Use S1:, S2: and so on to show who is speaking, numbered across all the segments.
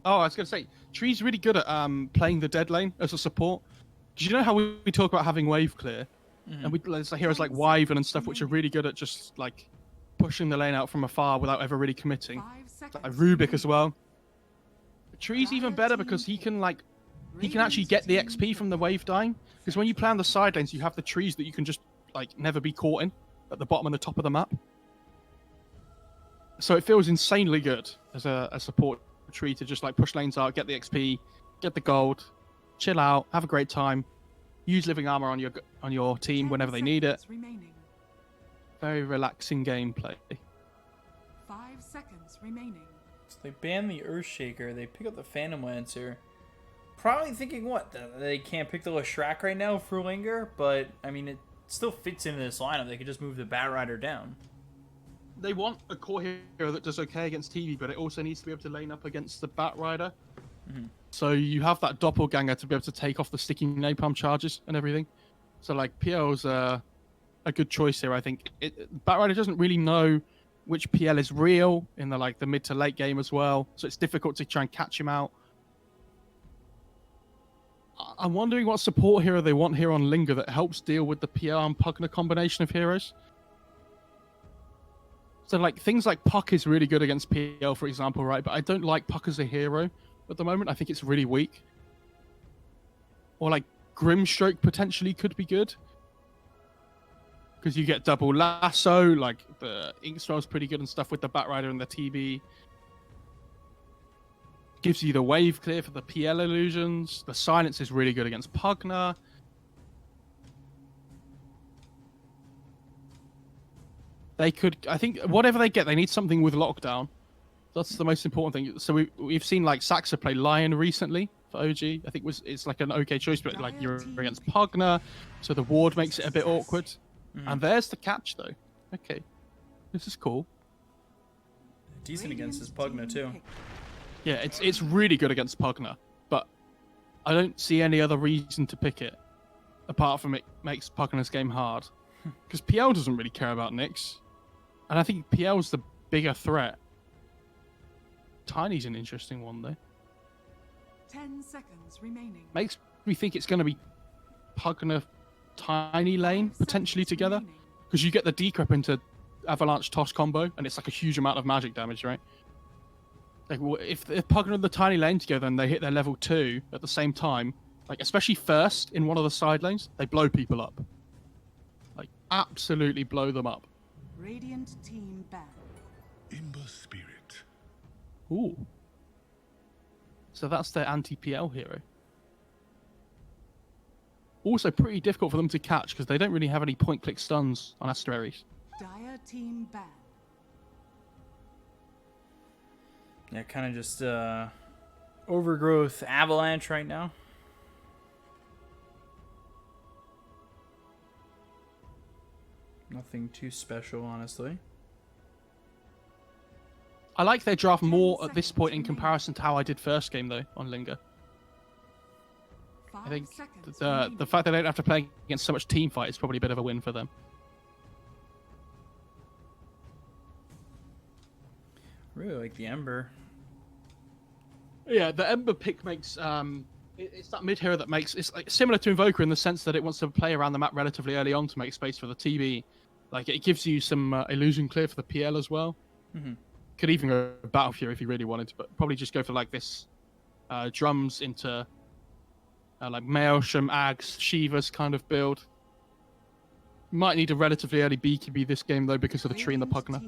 S1: Oh, I was gonna say, Tree's really good at playing the dead lane as a support. Because you know how we talk about having wave clear, and there's heroes like Wyvern and stuff which are really good at just like pushing the lane out from afar without ever really committing. Like Rubik as well. Tree's even better because he can actually get the XP from the wave dying. Because when you play on the side lanes, you have the trees that you can just like never be caught in at the bottom and the top of the map. So it feels insanely good as a support tree to just like push lanes out, get the XP, get the gold, chill out, have a great time, use living armor on your team whenever they need it. Very relaxing gameplay.
S2: 5 seconds remaining.
S3: So they ban the Earthshaker, they pick up the Phantom Lancer. Probably thinking what? That they can't pick the Leshrac right now for Linger, but I mean it still fits into this lineup. They could just move the Bat Rider down.
S1: They want a core hero that does okay against TV, but it also needs to be able to lane up against the Bat Rider. So you have that doppelganger to be able to take off the sticking napalm charges and everything. So like PL's a good choice here, I think. Bat Rider doesn't really know which PL is real in the the mid to late game as well, so it's difficult to try and catch him out. I'm wondering what support hero they want here on Linger that helps deal with the PL and Pugna combination of heroes. So like things like Puck is really good against PL, for example, right? But I don't like Puck as a hero at the moment. I think it's really weak. Or like Grimstroke potentially could be good. Because you get double lasso, like the Inkspell's pretty good and stuff with the Bat Rider and the TB. Gives you the wave clear for the PL illusions. The silence is really good against Pugna. They could, I think, whatever they get, they need something with lockdown. That's the most important thing. So we've seen like Saxa play Lion recently for OG. I think it's like an okay choice, but like you're against Pugna, so the ward makes it a bit awkward. And there's the catch though. Okay, this is cool.
S3: Decent against his Pugna too.
S1: Yeah, it's really good against Pugna, but I don't see any other reason to pick it apart from it makes Pugna's game hard. Because PL doesn't really care about Nyx. And I think PL's the bigger threat. Tiny's an interesting one, though.
S2: 10 seconds remaining.
S1: Makes me think it's going to be Pugna Tiny lane, potentially together. Because you get the decrep into Avalanche Toss combo, and it's like a huge amount of magic damage, right? Like, well, if Pugna and the Tiny lane together and they hit their level 2 at the same time, like especially first in one of the side lanes, they blow people up. Like, absolutely blow them up.
S2: Radiant team back.
S4: Ember Spirit.
S1: Ooh. So that's their anti-PL hero. Also pretty difficult for them to catch because they don't really have any point-click stuns on Aries.
S2: Dire team back.
S3: Yeah, kind of just overgrowth Avalanche right now. Nothing too special, honestly.
S1: I like their draft more at this point in comparison to how I did first game, though, on Linger. I think the fact that they don't have to play against so much team fight is probably a bit of a win for them.
S3: Really like the Ember.
S1: Yeah, the Ember pick makes... it's that mid hero that makes... It's like similar to Invoker in the sense that it wants to play around the map relatively early on to make space for the TB. Like, it gives you some illusion clear for the PL as well. Could even go Battle Fury if you really wanted to, but probably just go for like this drums into like Maelstrom, Ags, Shivas kind of build. Might need a relatively early BKB this game though because of the tree and the Pugna.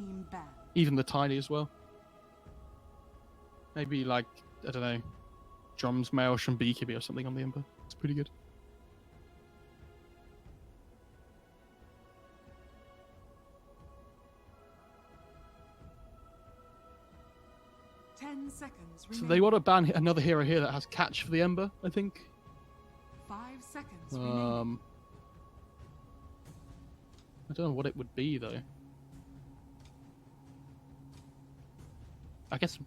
S1: Even the Tiny as well. Maybe like, I don't know, drums, Maelstrom, BKB or something on the Ember. It's pretty good. So they want to ban another hero here that has catch for the Ember, I think.
S2: 5 seconds remaining.
S1: I don't know what it would be though. I guess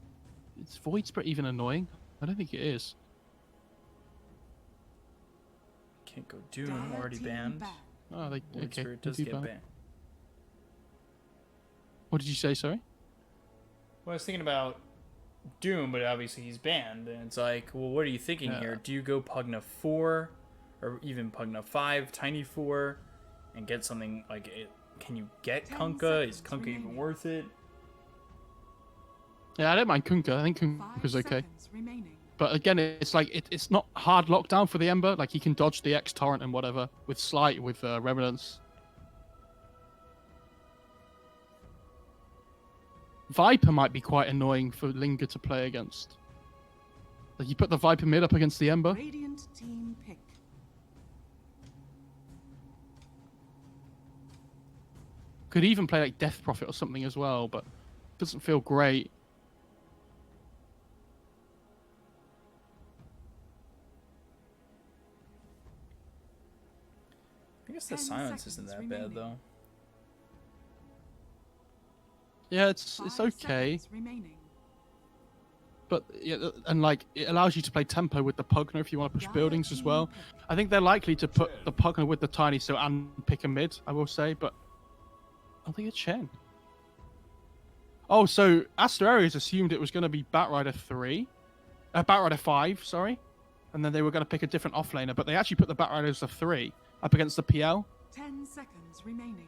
S1: is Void Spirit even annoying? I don't think it is.
S3: Can't go Doom, already banned.
S1: Oh, they
S3: Void
S1: okay.
S3: Spirit does get banned.
S1: What did you say? Sorry.
S3: Well, I was thinking about Doom, but obviously he's banned, and it's like, well, what are you thinking
S1: Yeah.
S3: here? Do you go Pugna 4, or even Pugna 5, Tiny 4, and get something like it? Can you get
S2: 10
S3: Kunkka? Is
S2: seconds
S3: Kunkka even
S2: remaining.
S3: worth it?
S1: Yeah, I don't mind Kunkka. I think
S2: 5
S1: Kunkka's okay.
S2: seconds remaining.
S1: But again, it's like it's not hard lockdown for the Ember. Like he can dodge the X torrent and whatever with Slight, with Remnants. Viper might be quite annoying for Linger to play against. Like you put the Viper mid up against the Ember.
S2: Radiant team pick.
S1: Could even play like Death Prophet or something as well, but doesn't feel great.
S3: I guess the
S2: 10
S3: silence isn't
S2: seconds
S3: that bad,
S2: remaining.
S3: though.
S1: Yeah, it's
S2: 5
S1: okay,
S2: seconds remaining.
S1: but yeah, and like it allows you to play tempo with the Pugna if you want to push
S2: Dire
S1: buildings as
S2: team
S1: well.
S2: pick.
S1: I think they're likely to put the Pugna with the Tiny so and pick a mid, I will say, but I think it's Shen. Oh, so Aster Aries assumed it was going to be Batrider 3, Batrider 5, sorry, and then they were going to pick a different offlaner, but they actually put the Batriders of 3 up against the PL,
S2: 10 seconds remaining.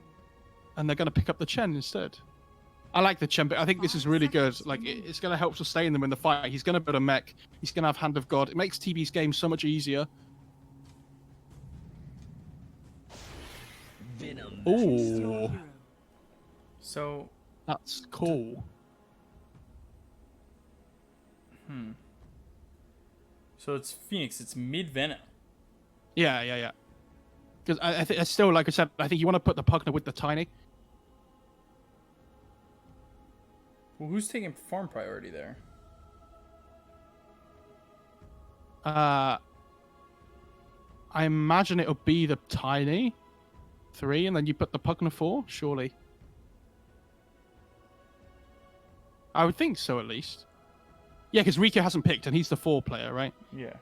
S1: and they're going to pick up the Chen instead. I like the Chen, but I think this is
S2: 5
S1: really good.
S2: seconds
S1: Like,
S2: remaining.
S1: it's going to help sustain them in the fight. He's going to build a mech. He's going to have Hand of God. It makes TB's game so much easier.
S2: Choose your
S1: Ooh,
S2: hero.
S3: So,
S1: that's cool.
S3: so it's Phoenix. It's mid Venom.
S1: Yeah. Because I think it's still, like I said, I think you want to put the Pugna with the Tiny.
S3: Well, who's taking farm priority there?
S1: I imagine it'll be the Tiny 3, and then you put the Pugna 4, surely. I would think so, at least. Yeah, because Rika hasn't picked, and he's the 4 player, right?
S3: Yeah.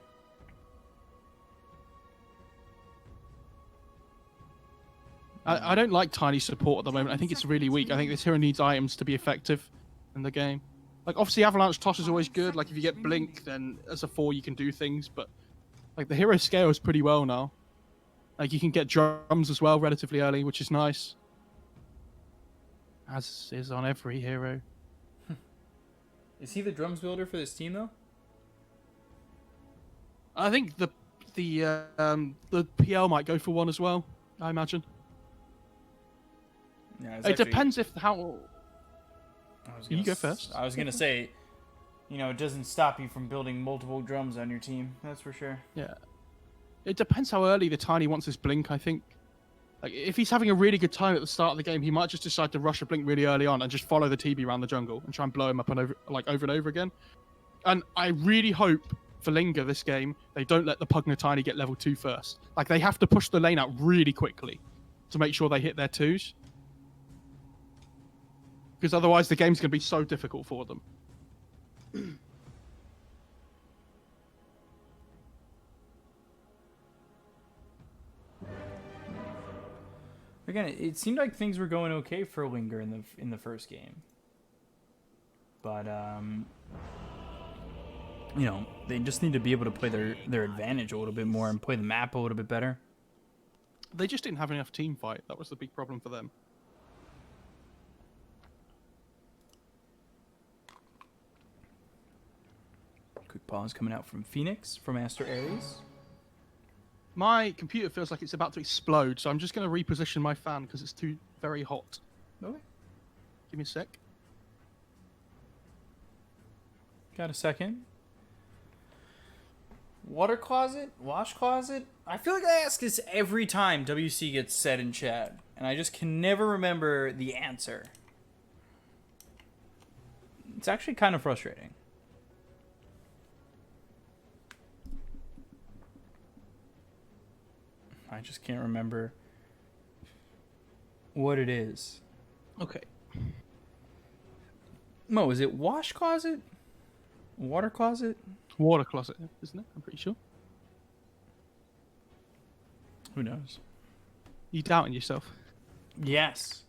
S1: I don't like Tiny support at the moment. I think it's really weak. I think this hero needs items to be effective in the game. Like, obviously, Avalanche Toss is always good. Like, if you get Blink, then as a 4, you can do things. But, like, the hero scales pretty well now. Like, you can get drums as well relatively early, which is nice. As is on every hero.
S3: Is he the drums builder for this team, though?
S1: I think the PL might go for one as well, I imagine.
S3: Yeah,
S1: It depends if how... You go first.
S3: I was gonna say, it doesn't stop you from building multiple drums on your team. That's for sure.
S1: Yeah. It depends how early the Tiny wants his Blink, I think. Like, if he's having a really good time at the start of the game, he might just decide to rush a Blink really early on and just follow the TB around the jungle and try and blow him up and over and over again. And I really hope for Linger this game, they don't let the Pugna Tiny get level 2 first. Like, they have to push the lane out really quickly to make sure they hit their 2s. Because otherwise the game's going to be so difficult for them.
S3: Again, it seemed like things were going okay for Linger in the first game, but they just need to be able to play their advantage a little bit more and play the map a little bit better.
S1: They just didn't have enough team fight. That was the big problem for them.
S3: Quick pause coming out from Phoenix, from Aster Aries.
S1: My computer feels like it's about to explode, so I'm just going to reposition my fan because it's too very hot.
S3: Okay.
S1: Give me a sec.
S3: Got a second. Water closet? Wash closet? I feel like I ask this every time WC gets said in chat, and I just can never remember the answer. It's actually kind of frustrating. I just can't remember what it is.
S1: Okay.
S3: Mo, is it wash closet? Water closet?
S1: Water closet, isn't it? I'm pretty sure.
S3: Who knows?
S1: You doubting yourself?
S3: Yes.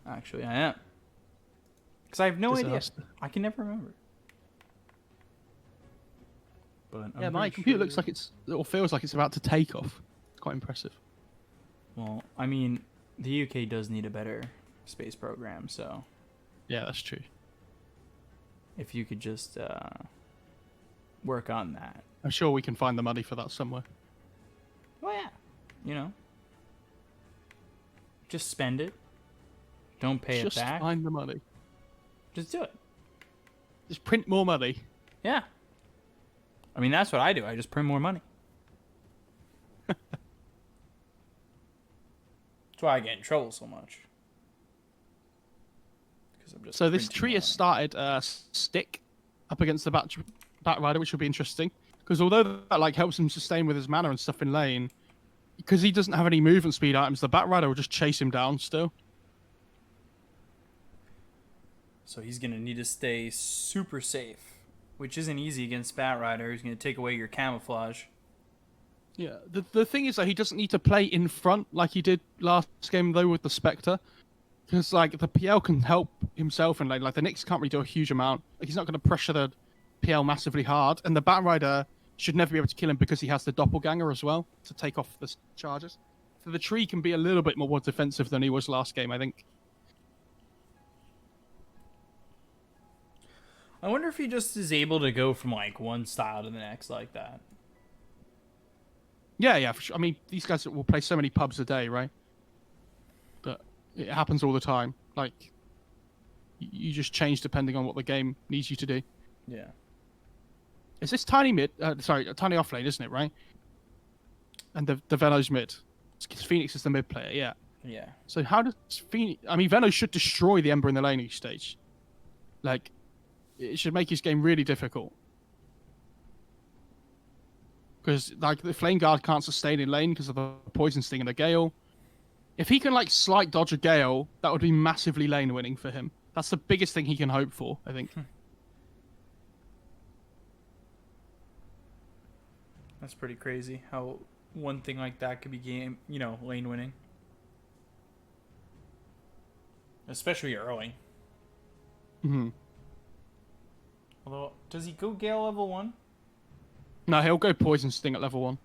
S3: Actually, I am. Because I have no idea.
S1: Disaster.
S3: I can never remember. But
S1: Yeah, my computer looks like or feels like it's about to take off. It's quite impressive.
S3: Well, I mean, the UK does need a better space program, so
S1: Yeah, that's true.
S3: if you could just work on that.
S1: I'm sure we can find the money for that somewhere.
S3: Well, yeah. You know. Just spend it. Don't pay
S1: Just
S3: it back.
S1: find the money.
S3: Just do it.
S1: Just print more money.
S3: Yeah. I mean, that's what I do. I just print more money. That's why I get in trouble so much. Because I'm just
S1: So this
S3: printing
S1: tree
S3: more
S1: has started stick up against the Bat Rider, which will be interesting. Because although that like helps him sustain with his mana and stuff in lane, because he doesn't have any movement speed items, the Bat Rider will just chase him down still.
S3: So he's going to need to stay super safe, which isn't easy against Bat Rider. He's going to take away your camouflage.
S1: Yeah, the thing is that he doesn't need to play in front like he did last game though with the Spectre, because like the PL can help himself and like the Nyx can't really do a huge amount. Like he's not going to pressure the PL massively hard, and the Bat Rider should never be able to kill him because he has the Doppelganger as well to take off the charges. So the tree can be a little bit more defensive than he was last game, I think.
S3: I wonder if he just is able to go from like one style to the next like that.
S1: Yeah, for sure. I mean, these guys will play so many pubs a day, right? But it happens all the time. Like, you just change depending on what the game needs you to do.
S3: Yeah.
S1: Is this tiny mid? Sorry, tiny off lane, isn't it, right? And the Venom's mid. Phoenix is the mid player, yeah.
S3: Yeah.
S1: So how does Phoenix... I mean, Venom should destroy the Ember in the lane each stage. Like, it should make his game really difficult. Because, like, the Flame Guard can't sustain in lane because of the Poison Sting and the Gale. If he can, like, slight dodge a Gale, that would be massively lane winning for him. That's the biggest thing he can hope for, I think.
S3: That's pretty crazy how one thing like that could be lane winning. Especially early.
S1: Mm-hmm.
S3: Although, does he go Gale level 1?
S1: No, he'll go Poison Sting at level 1.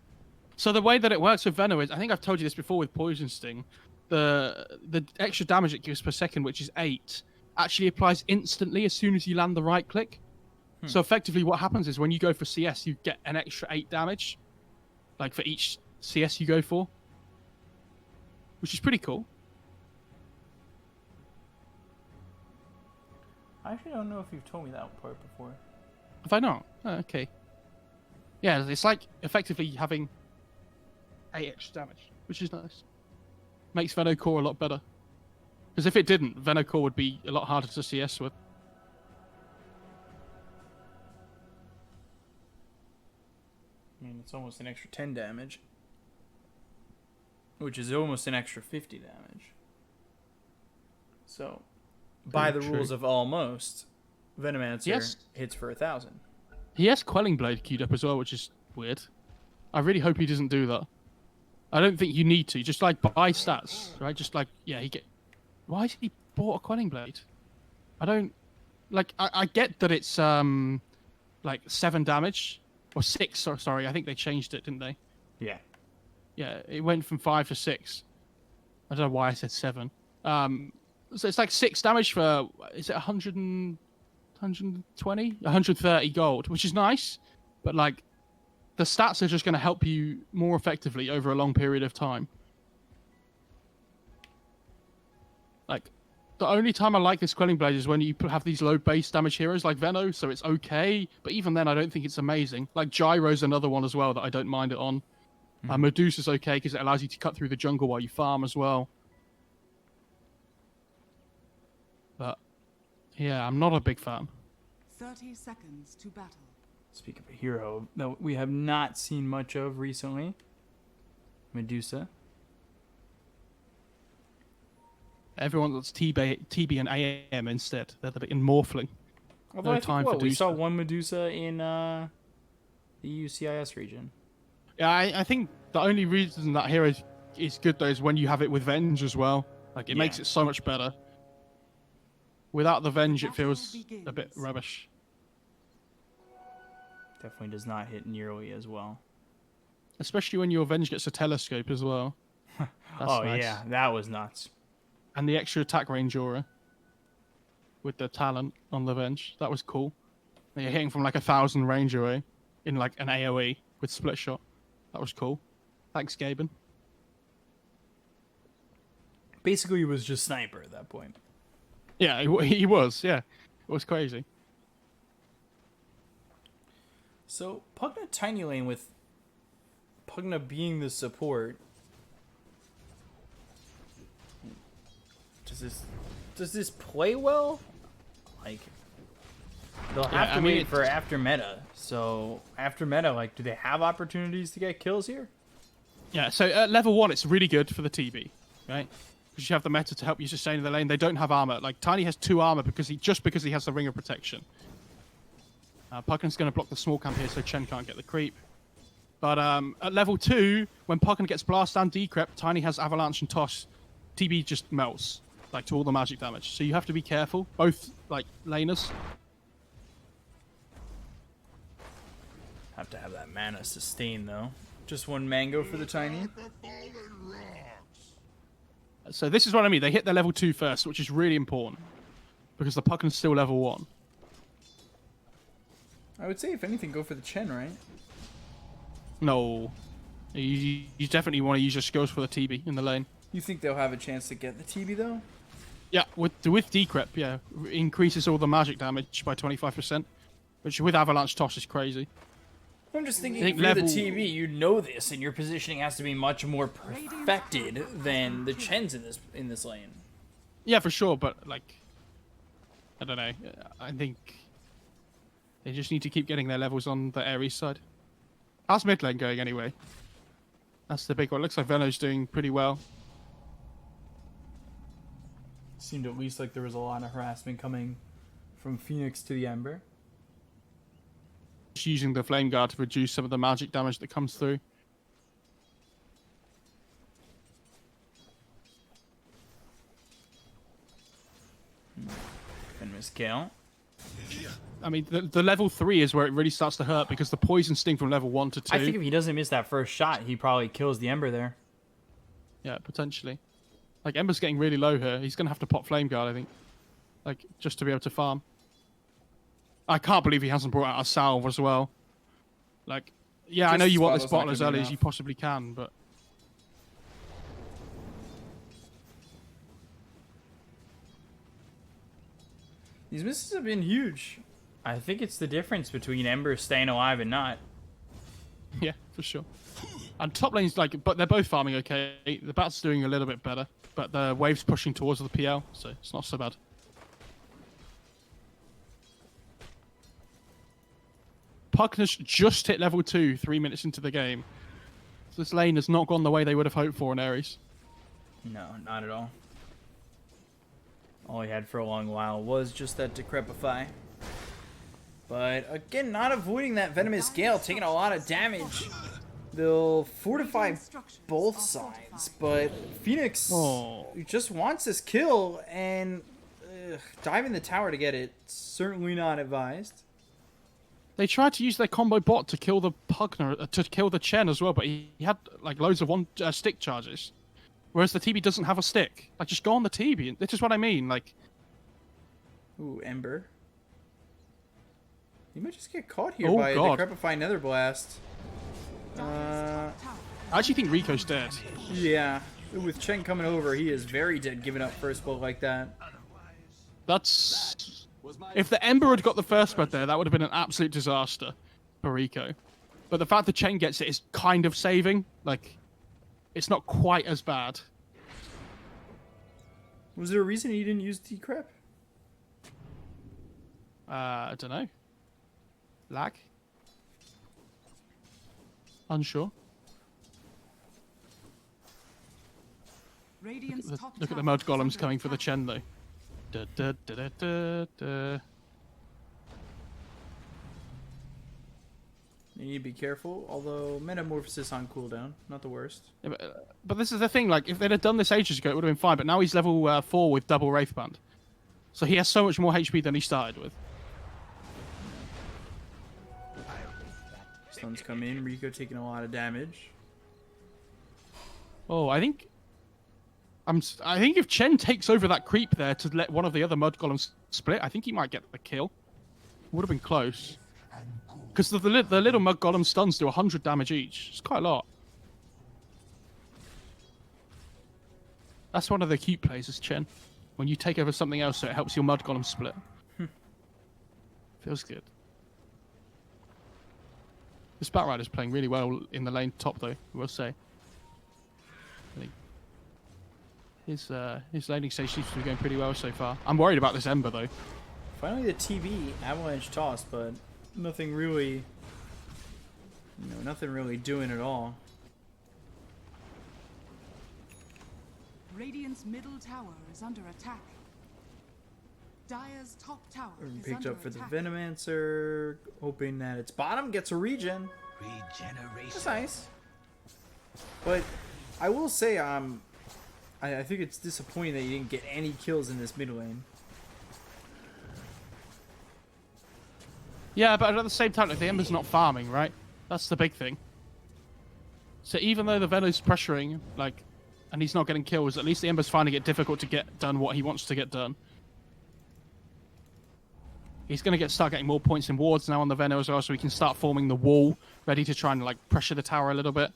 S1: So the way that it works with Venom is, I think I've told you this before with Poison Sting, the extra damage it gives per second, which is 8, actually applies instantly as soon as you land the right click. So effectively what happens is when you go for CS, you get an extra 8 damage, like for each CS you go for, which is pretty cool.
S3: I actually don't know if you've told me that part before.
S1: Have I not? Oh, okay. Yeah, it's like effectively having 8 extra damage, which is nice. Makes Venocore a lot better. Because if it didn't, Venocore would be a lot harder to CS with.
S3: I mean, it's almost an extra 10 damage. Which is almost an extra 50 damage. So, by the rules of almost, Venomancer hits for 1,000.
S1: He has Quelling Blade queued up as well, which is weird. I really hope he doesn't do that. I don't think you need to. Just like buy stats, right? Just like, yeah, why has he bought a Quelling Blade? I don't... Like, I get that it's, like, 7 damage. Or 6, sorry. I think they changed it, didn't they?
S3: Yeah.
S1: Yeah, it went from 5 to 6. I don't know why I said 7. So it's like 6 damage for, is it 120? 130 gold, which is nice. But, like, the stats are just going to help you more effectively over a long period of time. Like, the only time I like this Quelling Blade is when you have these low base damage heroes like Veno, so it's okay. But even then, I don't think it's amazing. Like, Gyro's another one as well that I don't mind it on. Medusa's okay because it allows you to cut through the jungle while you farm as well. But, yeah, I'm not a big fan.
S2: 30 seconds to battle.
S3: Speak of a hero that we have not seen much of recently. Medusa.
S1: Everyone wants TB and AM instead. They're the bit in Morphling.
S3: Although
S1: No
S3: I
S1: time
S3: think,
S1: for
S3: we
S1: Medusa.
S3: saw one Medusa in the UCIS region.
S1: Yeah, I think the only reason that hero is good though is when you have it with Venge as well. Like it makes it so much better. without the Venge, it feels a bit rubbish.
S3: Definitely does not hit nearly as well.
S1: Especially when your Venge gets a telescope as well. That's
S3: Oh
S1: nice.
S3: yeah, that was nuts.
S1: And the extra attack range aura with the talent on the Venge. That was cool. And you're hitting from like 1,000 range away in like an AoE with split shot. That was cool. Thanks, Gaben.
S3: Basically, he was just sniper at that point.
S1: Yeah, he was. Yeah, it was crazy.
S3: So Pugna Tiny Lane with Pugna being the support. Does this play well? Like they'll have to wait for after meta. So after meta, like, do they have opportunities to get kills here?
S1: Yeah. So at level 1, it's really good for the TB, right? Because you have the meta to help you sustain the lane. They don't have armor. Like Tiny has 2 armor because he has the ring of protection. Pugna's going to block the small camp here, so Chen can't get the creep. But at level 2, when Pugna gets blast and decrep, Tiny has avalanche and toss. TB just melts, like, to all the magic damage. So you have to be careful, both like laners.
S3: Have to have that mana sustain though. Just 1 mango for the Tiny.
S1: So this is what I mean. They hit their level 2 first, which is really important because the Pugna's still level 1.
S3: I would say, if anything, go for the Chen, right?
S1: No, you definitely want to use your skills for the TB in the lane.
S3: You think they'll have a chance to get the TB though?
S1: Yeah, with decrep, yeah, increases all the magic damage by 25%, which with avalanche toss is crazy.
S3: I'm just thinking, if you're the TB, you know this, and your positioning has to be much more perfected than the Chens in this lane.
S1: Yeah, for sure, but like, I don't know. I think they just need to keep getting their levels on the Aries side. How's mid lane going anyway? That's the big one. Looks like Veno's doing pretty well.
S3: Seemed at least like there was a lot of harassment coming from Phoenix to the Ember.
S1: Just using the Flame Guard to reduce some of the magic damage that comes through.
S3: Venomous Gale.
S1: I mean, the level 3 is where it really starts to hurt because the poison sting from level 1 to 2.
S3: I think if he doesn't miss that first shot, he probably kills the Ember there.
S1: Yeah, potentially. Like, Ember's getting really low here. He's going to have to pop Flame Guard, I think. Like, just to be able to farm. I can't believe he hasn't brought out a salve as well. Like, yeah, I know you want this bottle as early as you possibly can, but...
S3: These misses have been huge. I think it's the difference between Ember staying alive and not.
S1: Yeah, for sure. And top lane's like, but they're both farming okay. The Bat's doing a little bit better, but the wave's pushing towards the PL, so it's not so bad. Pugna's just hit level 2 3 minutes into the game. So this lane has not gone the way they would have hoped for in Aries.
S3: No, not at all. All he had for a long while was just that Decrepify. But again, not avoiding that Venomous Gale, taking a lot of damage. They'll fortify both sides, but Phoenix just wants this kill, and diving the tower to get it, certainly not advised.
S1: They tried to use their combo bot to kill the Pugna, to kill the Chen as well, but he had like loads of stick charges. Whereas the TB doesn't have a stick. Like, just go on the TB. This is what I mean. Like,
S3: ooh, Ember. You might just get caught here by a Decrepify Nether Blast.
S1: I actually think Rico's dead.
S3: Yeah. With Chen coming over, he is very dead giving up first blood like that.
S1: That's... If the Ember had got the first blood there, that would have been an absolute disaster for Rico. But the fact that Chen gets it is kind of saving. Like, it's not quite as bad.
S3: Was there a reason he didn't use Decrep?
S1: I don't know. Lag? Unsure. Look at the Mud Golems coming for the Chen, though. Da, da, da, da, da, da.
S3: You need to be careful, although Metamorphosis on cooldown, not the worst.
S1: Yeah, but this is the thing, like, if they'd have done this ages ago, it would have been fine, but now he's level 4 with double Wraithband. So he has so much more HP than he started with.
S3: Stuns come in. Rico taking a lot of damage.
S1: Oh, I think if Chen takes over that creep there to let one of the other mud golems split, I think he might get the kill. Would have been close. Because the little mud golem stuns do 100 damage each. It's quite a lot. That's one of the cute plays is Chen. When you take over something else, so it helps your mud golem split. Feels good. This Batrider's playing really well in the lane top, though, I will say. His laning stage seems to be going pretty well so far. I'm worried about this Ember, though.
S3: Finally, the TB avalanche toss, but nothing really, nothing really doing at all.
S2: Radiant's middle tower is under attack. Dire's top tower is
S3: Picked
S2: under
S3: up for the
S2: attack.
S3: Venomancer, hoping that its bottom gets a regen.
S5: Regeneration.
S3: That's nice. But I will say, I think it's disappointing that you didn't get any kills in this mid lane.
S1: Yeah, but at the same time, like, the Ember's not farming, right? That's the big thing. So even though the Venom's pressuring, like, and he's not getting kills, at least the Ember's finding it difficult to get done what he wants to get done. He's going to start getting more points in wards now on the Venom as well, so he can start forming the wall, ready to try and like pressure the tower a little bit.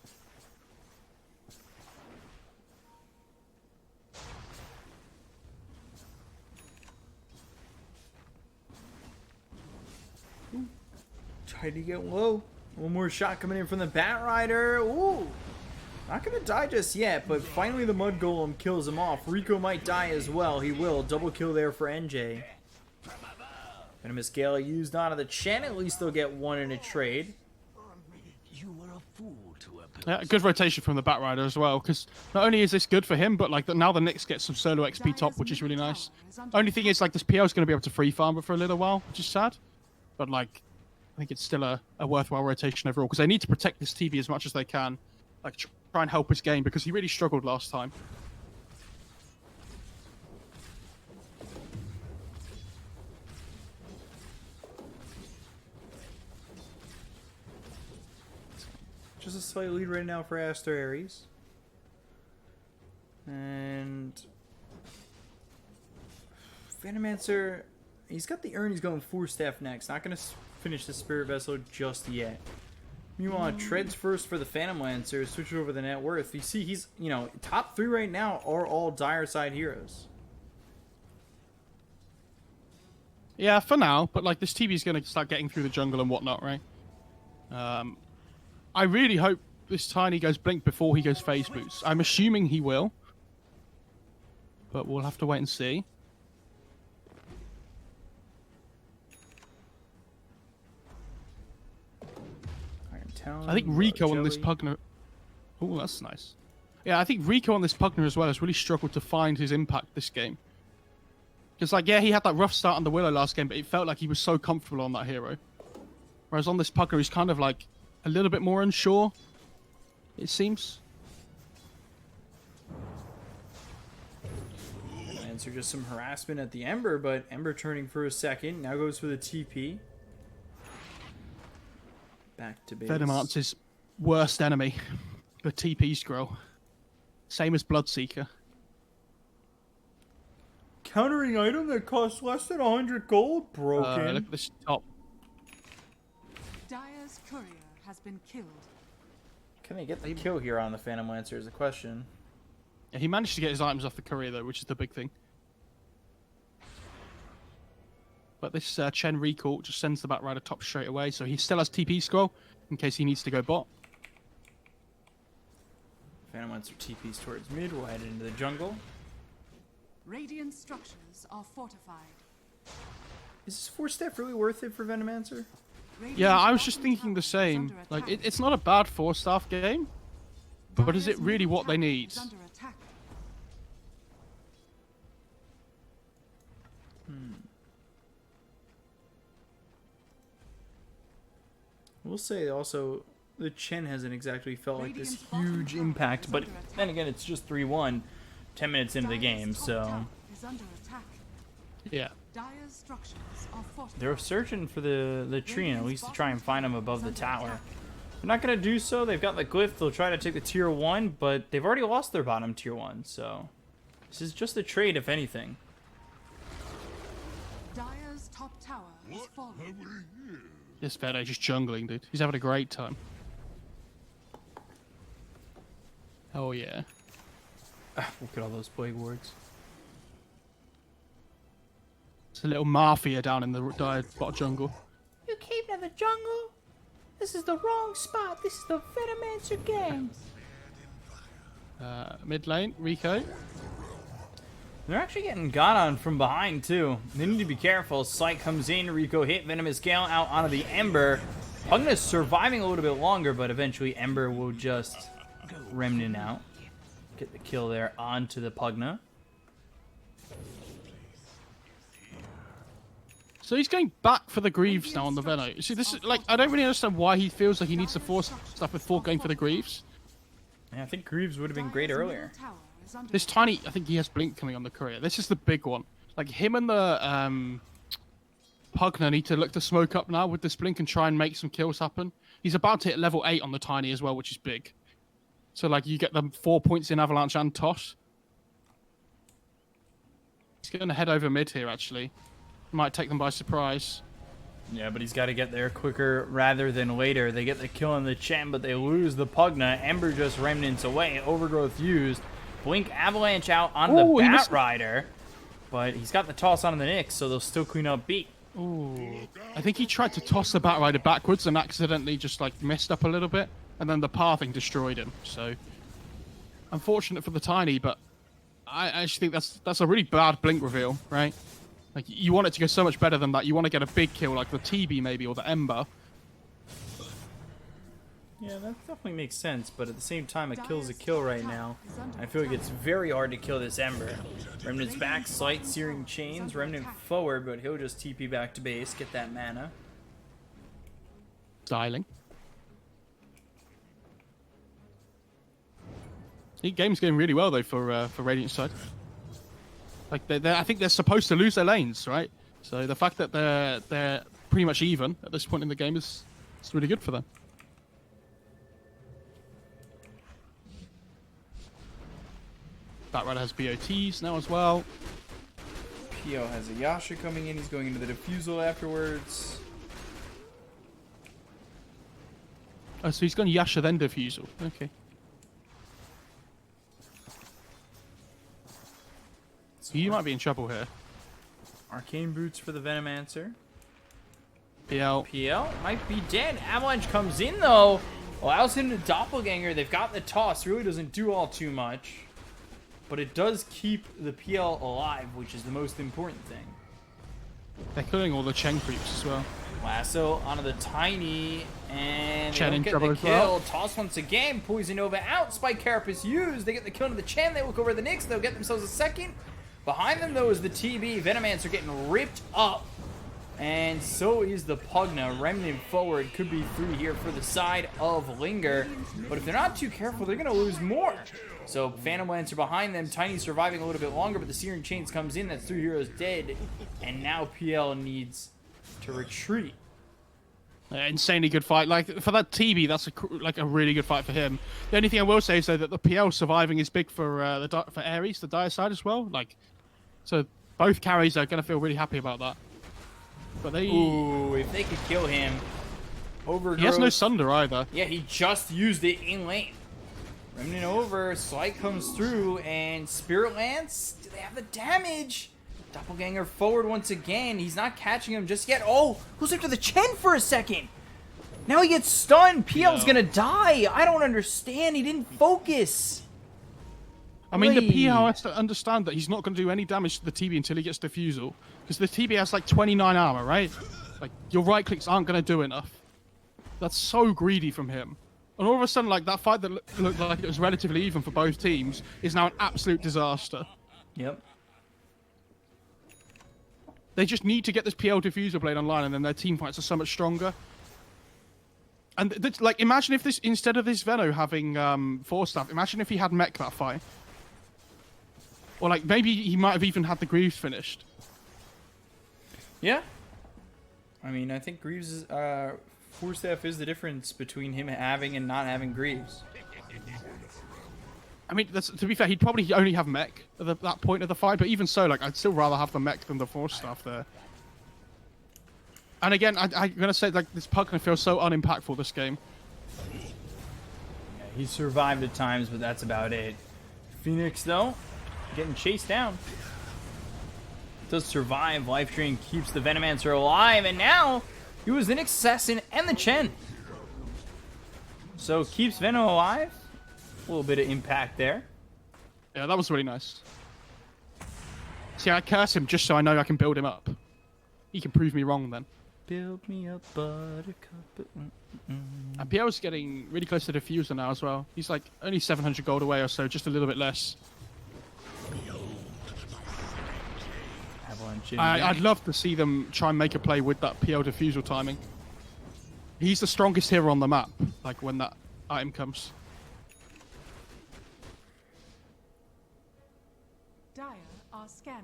S3: Trying to get low. One more shot coming in from the Batrider. Ooh. Not going to die just yet, but finally the Mud Golem kills him off. Rico might die as well. He will. Double kill there for NJ. Venomous Gale used onto the Chen. At least they'll get one in a trade.
S5: You were a fool to
S1: Yeah, good rotation from the Batrider as well, because not only is this good for him, but like now the Nyx gets some solo XP top, which is really nice. Only thing is, like, this PL is going to be able to free farm it for a little while, which is sad. But like, I think it's still a worthwhile rotation overall, because they need to protect this TV as much as they can. Like, try and help his game, because he really struggled last time.
S3: Just a slight lead right now for Aster Aries. And Venomancer, he's got the urn, he's going 4-staff next. Not going to finish the Spirit Vessel just yet. Meanwhile, Treads first for the Phantom Lancer, switch over the net worth. You see, he's, top 3 right now are all Dire side heroes.
S1: Yeah, for now, but like this TV is going to start getting through the jungle and whatnot, right? I really hope this Tiny goes Blink before he goes Phase Boost. I'm assuming he will, but we'll have to wait and see. I think Rico on this Pugner... Oh, that's nice. Yeah, I think Rico on this Pugner as well has really struggled to find his impact this game. Because, like, yeah, he had that rough start on the Willow last game, but it felt like he was so comfortable on that hero. Whereas on this Pugner, he's kind of, like, a little bit more unsure, it seems.
S3: Answer just some harassment at the Ember, but Ember turning for a second. Now goes for the TP. Back to base.
S1: Venomancer's worst enemy, the TP scroll. Same as Bloodseeker.
S3: Countering item that costs less than 100 gold? Broken.
S1: Look at this top.
S2: Dire's courier has been killed.
S3: Can they get the kill here on the Phantom Lancer is the question.
S1: Yeah, he managed to get his items off the courier, though, which is the big thing. But this Chen recall just sends the Batrider top straight away, so he still has TP scroll in case he needs to go bot.
S3: Phantom Lancer TPs towards mid. We'll head into the jungle.
S2: Radiant structures are fortified.
S3: Is this 4-staff really worth it for Venomancer?
S1: Yeah, I was just thinking the same. Like, it's not a bad 4-staff game, but is it really what they need?
S3: We'll say also the Chen hasn't exactly felt like this huge impact, but then again, it's just 3-1, 10 minutes into the game, so...
S1: Yeah.
S2: structures are fortified.
S3: They're searching for the tree, and at least to try and find him above the tower. They're not going to do so. They've got the glyph. They'll try to take the tier 1, but they've already lost their bottom tier 1, so this is just a trade, if anything.
S2: Dire's top tower has fallen.
S1: This Veto just jungling, dude. He's having a great time. Oh yeah.
S3: Look at all those plague wards.
S1: It's a little mafia down in the dire bot jungle.
S3: You came to the jungle? This is the wrong spot. This is the Venomancer gang.
S1: Mid lane, Rico.
S3: They're actually getting got on from behind, too. They need to be careful. Slight comes in. Rico hit Venomous Gale out onto the Ember. Pugna's surviving a little bit longer, but eventually Ember will just remnant out. Get the kill there onto the Pugna.
S1: So he's going back for the Greaves now on the Veno. See, this is like, I don't really understand why he feels like he needs to force stuff before going for the Greaves.
S3: Yeah, I think Greaves would have been great
S2: Dire's
S3: earlier.
S2: middle tower is under
S1: This tiny, I think he has Blink coming on the courier. This is the big one. Like him and the Pugna need to look to smoke up now with this Blink and try and make some kills happen. He's about to hit level 8 on the tiny as well, which is big. So like you get them 4 points in Avalanche and Toss. He's going to head over mid here actually. Might take them by surprise.
S3: Yeah, but he's got to get there quicker rather than later. They get the kill on the Chen, but they lose the Pugna. Ember just remnants away. Overgrowth used. Blink Avalanche out on the Bat Rider. But he's got the toss on the Nyx, so they'll still clean up B.
S1: Ooh. I think he tried to toss the Bat Rider backwards and accidentally just like messed up a little bit. And then the pathing destroyed him. So, unfortunate for the Tiny, but I actually think that's a really bad Blink reveal, right? Like, you want it to go so much better than that. You want to get a big kill like the TB maybe, or the Ember.
S3: Yeah, that definitely makes sense, but at the same time, a kill's a kill right now. I feel like it's very hard to kill this Ember. Remnant's back, Slight, Searing Chains, Remnant forward, but he'll just TP back to base, get that mana.
S1: Styling. The game's going really well though for Radiant side. Like I think they're supposed to lose their lanes, right? So the fact that they're pretty much even at this point in the game is really good for them. Batrider has BOTs now as well.
S3: PO has a Yasha coming in. He's going into the Diffusal afterwards.
S1: Oh, so he's gone Yasha then Diffusal. Okay. You might be in trouble here.
S3: Arcane Boots for the Venomancer.
S1: PL.
S3: PL might be dead. Avalanche comes in, though. Allows him to Doppelganger. They've got the toss. Really doesn't do all too much. But it does keep the PL alive, which is the most important thing.
S1: They're killing all the Chen creeps as well.
S3: Lasso onto the Tiny. And
S1: Chen
S3: they
S1: in
S3: don't get
S1: trouble
S3: the
S1: as well.
S3: kill. Toss once again. Poison Nova out. Spike Carapace used. They get the kill into the Chen. They look over the Nyx. They'll get themselves a second. Behind them, though, is the TB. Venomancer getting ripped up. And so is the Pugna. Remnant forward could be free here for the side of Linger. But if they're not too careful, they're going to lose more. So Phantom Lancer behind them. Tiny surviving a little bit longer, but the Searing Chains comes in. That's 3 heroes dead. And now PL needs to retreat.
S1: Insanely good fight. Like for that TB, that's a really good fight for him. The only thing I will say is though that the PL surviving is big for for Aries, the dire side as well. Like, so both carries are gonna feel really happy about that. But they,
S3: Ooh, if they could kill him. Overgrowth.
S1: He has no Sunder either.
S3: Yeah, he just used it in lane. Remnant over, Slight comes through, and Spirit Lance, do they have the damage? Doppelganger forward once again. He's not catching him just yet. Oh, goes after the Chen for a second. Now he gets stunned. PL's gonna die. I don't understand. He didn't focus.
S1: I mean, the PL has to understand that he's not going to do any damage to the TB until he gets Diffusal. Because the TB has like 29 armor, right? Like, your right clicks aren't going to do enough. That's so greedy from him. And all of a sudden, like, that fight that looked like it was relatively even for both teams is now an absolute disaster.
S3: Yep.
S1: They just need to get this PL Diffuser blade online, and then their team fights are so much stronger. And, like, imagine if this, instead of this Veno having Force Staff, imagine if he had Mech that fight. Or, like, maybe he might have even had the Greaves finished.
S3: Yeah. I mean, I think Greaves' Force Staff is the difference between him having and not having Greaves.
S1: I mean, to be fair, he'd probably only have mech at that point of the fight, but even so, like, I'd still rather have the mech than the Force Staff there. And again, I'm gonna say, like, this Pugna feels so unimpactful this game.
S3: Yeah, he survived at times, but that's about it. Phoenix, though, getting chased down. Does survive. Life Drain keeps the Venomancer alive, and now he was an Assassin and the Chen. So keeps Venom alive. A little bit of impact there.
S1: Yeah, that was really nice. See, I curse him just so I know I can build him up. He can prove me wrong then.
S3: Build me up, buttercup.
S1: And PL's getting really close to Diffuser now as well. He's like only 700 gold away or so, just a little bit less. I'd love to see them try and make a play with that PL Diffusal timing. He's the strongest hero on the map, like when that item comes.
S2: Dire are scanning.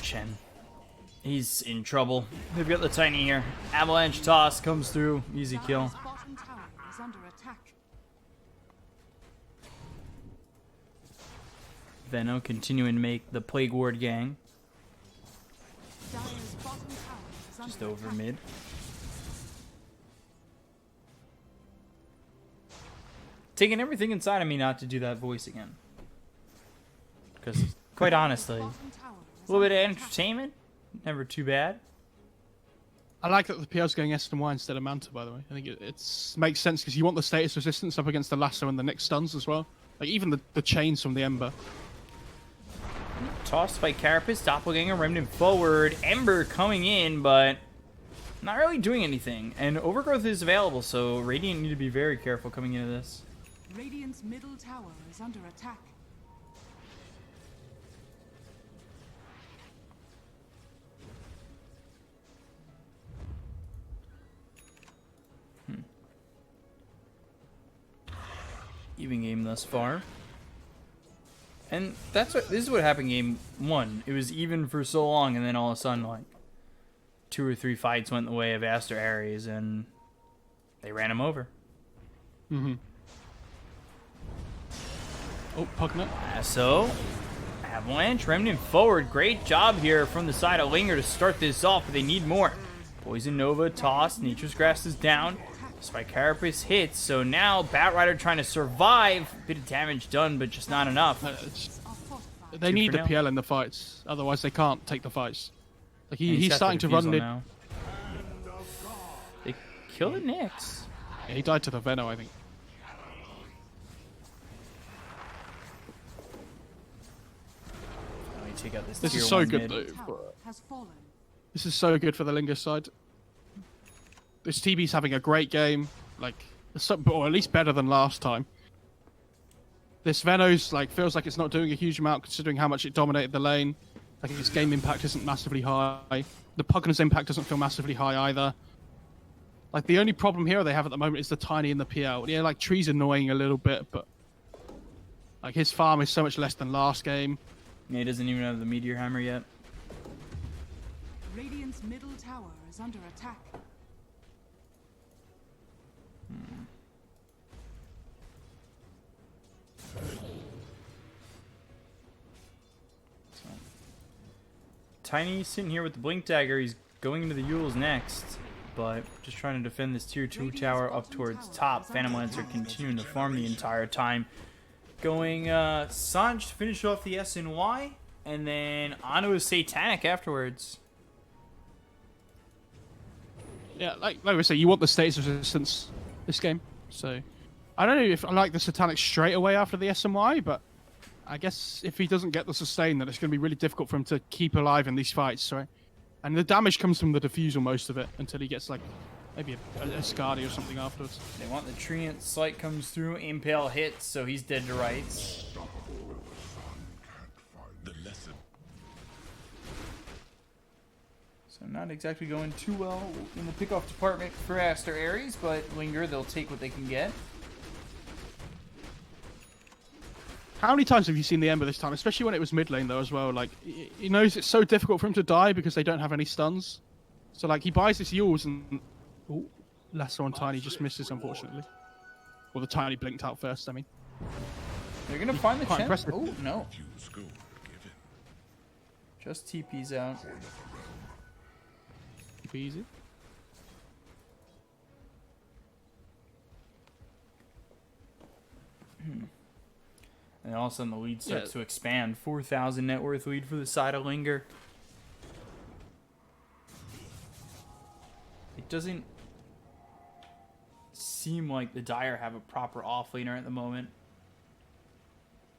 S3: Chen. He's in trouble. They've got the Tiny here. Avalanche toss comes through. Easy kill.
S2: Dire's bottom tower is under attack.
S3: Veno continuing to make the Plague Ward gang.
S2: Dire's bottom tower is under
S3: Just over
S2: attack.
S3: mid. Taking everything inside of me not to do that voice again. Because, quite honestly,
S2: Bottom tower is
S3: a little bit of
S2: under attack.
S3: entertainment. Never too bad.
S1: I like that the PL's going S and Y instead of Manta, by the way. I think it makes sense because you want the status resistance up against the Lasso and the Nyx stuns as well. Like even the chains from the Ember.
S3: Tossed by Carapace, Doppelganger, Remnant forward. Ember coming in, but not really doing anything. And Overgrowth is available, so Radiant need to be very careful coming into this.
S2: Radiant's middle tower is under attack.
S3: Even game thus far. And this is what happened game 1. It was even for so long, and then all of a sudden, like, 2 or 3 fights went the way of Aster Aries, and they ran him over.
S1: Mm-hmm. Oh, Pugna.
S3: So, Avalanche, Remnant forward. Great job here from the side of Linger to start this off, but they need more. Poison Nova, toss, Nature's Grass is down. Spike Carapace hits, so now Batrider trying to survive. Bit of damage done, but just not enough.
S2: Are fortified.
S1: They need
S3: for
S1: the
S3: now.
S1: PL in the fights, otherwise they can't take the fights. Like
S3: And
S1: he's
S3: got the
S1: starting to run
S3: defusal
S1: mid.
S3: now. They kill the Nyx.
S1: Yeah, he died to the Veno, I think.
S3: Let me take out this
S1: This
S3: tier
S1: is so
S3: 1
S1: good
S3: mid.
S1: though.
S2: Tower has fallen.
S1: This is so good for the Linger side. This TB's having a great game, like, or at least better than last time. This Veno's like feels like it's not doing a huge amount considering how much it dominated the lane. Like its game impact isn't massively high. The Pugna's impact doesn't feel massively high either. Like the only problem here they have at the moment is the Tiny and the PL. Yeah, like Tree's annoying a little bit, but like his farm is so much less than last game.
S3: Yeah, he doesn't even have the Meteor Hammer yet.
S2: Radiant's middle tower is under attack.
S3: Tiny sitting here with the Blink Dagger. He's going into the Yules next, but just trying to defend this tier 2 tower up towards top. Phantom Lancer continuing to farm the entire time. Going Sanj to finish off the SNY, and then onto his Satanic afterwards.
S1: Yeah, like we say, you want the status resistance this game. So I don't know if I like the Satanic straight away after the SMY, but I guess if he doesn't get the sustain, then it's going to be really difficult for him to keep alive in these fights, right? And the damage comes from the Diffusal, most of it, until he gets like maybe a Scardy or something afterwards.
S3: They want the Treant. Slight comes through. Impale hits, so he's dead to rights.
S4: The lesson.
S3: So not exactly going too well in the pickoff department for Aster Aries, but Linger, they'll take what they can get.
S1: How many times have you seen the Ember this time? Especially when it was mid lane though as well. Like he knows it's so difficult for him to die because they don't have any stuns. So like he buys this Yules and Lasso on Tiny just misses unfortunately. Well, the Tiny blinked out first. I mean,
S3: They're gonna find the
S1: quite
S3: chance.
S1: impressive.
S3: Oh no!
S4: Use go given.
S3: Just TP's out.
S1: easy.
S3: And all of a sudden the lead starts to expand. 4,000 net worth lead for the side of Linger. It doesn't seem like the Dire have a proper offlaner at the moment.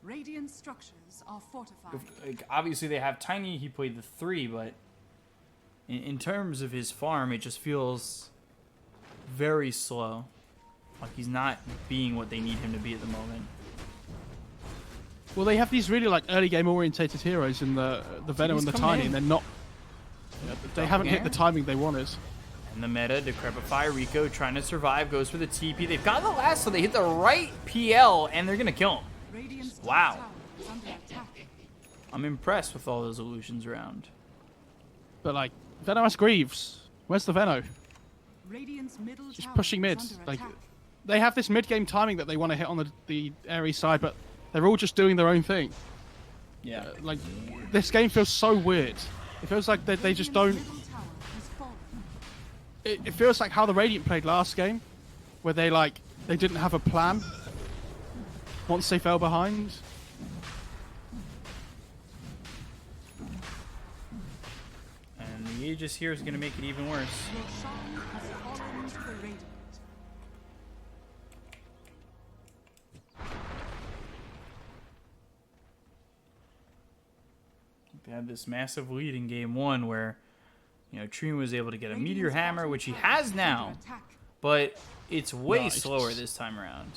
S2: Radiant structures are fortified.
S3: Like, obviously they have Tiny, he played the 3, but in terms of his farm, it just feels very slow. Like he's not being what they need him to be at the moment.
S1: Well, they have these really like early game orientated heroes in the Venom and the Tiny, and they're not. They haven't hit the timing they wanted.
S3: And the meta, Decrepify, Rico trying to survive, goes for the TP. They've got the last, so they hit the right PL, and they're gonna kill him.
S2: Radiant's top
S3: Wow.
S2: tower is under attack.
S3: I'm impressed with all those illusions around.
S1: But like Venom has Greaves. Where's the Veno?
S2: Radiant's middle
S1: Just
S2: tower
S1: pushing
S2: is
S1: mid.
S2: under
S1: Like
S2: attack.
S1: they have this mid game timing that they want to hit on the Aries side, but they're all just doing their own thing.
S3: Yeah.
S1: Like this game feels so weird. It feels like they just don't.
S2: Radiant's middle tower has fallen.
S1: It feels like how the Radiant played last game, where they didn't have a plan once they fell behind.
S3: And the Aegis here is gonna make it even worse.
S2: Roshan has fallen to the Radiant.
S3: They had this massive lead in game 1 where, you know, Trine was able to get a Meteor Hammer, which he has now, but it's way
S1: Nice.
S3: slower this time around.